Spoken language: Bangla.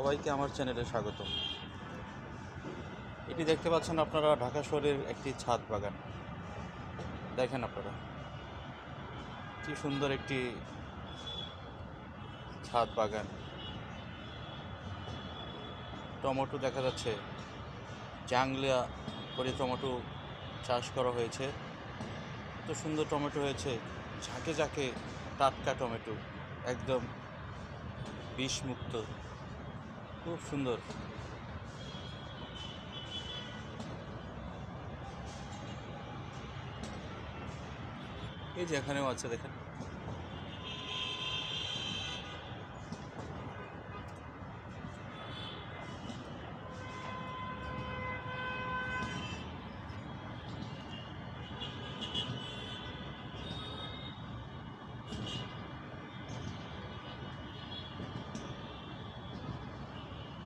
সবাইকে আমার চ্যানেলে স্বাগতম। এটি দেখতে পাচ্ছেন আপনারা ঢাকা শহরের একটি ছাদ বাগান। দেখেন আপনারা কি সুন্দর একটি ছাদ বাগান। টমেটো দেখা যাচ্ছে, জাংলিয়া করে টমেটো চাষ করা হয়েছে। এত সুন্দর টমেটো হয়েছে, ঝাঁকে ঝাঁকে টাটকা টমেটো, একদম বিষমুক্ত, খুব সুন্দর। এই যে এখানেও আছে, দেখেন।